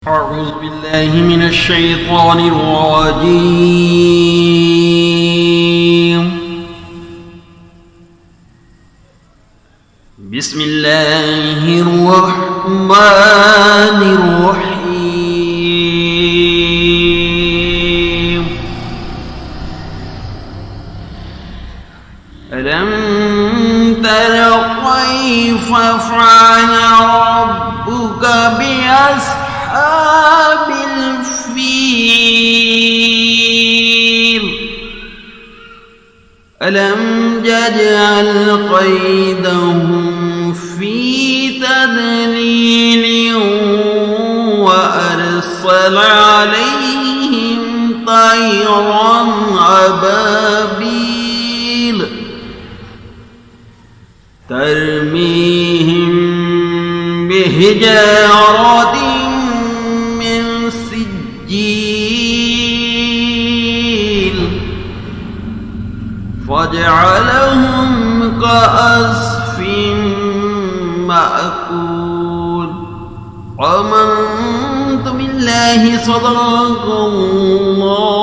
أعوذ بالله من الشيطان الرجيم. بسم الله الرحمن الرحيم. ألم تر كيف فعل ربك بأصحاب الفيل ألم يجعل كيدهم في تضليل وأرسل عليهم طيرا أبابيل ترميهم بحجارة من سجيل فجعلهم كعصف مأكول. آمنت بالله صدق الله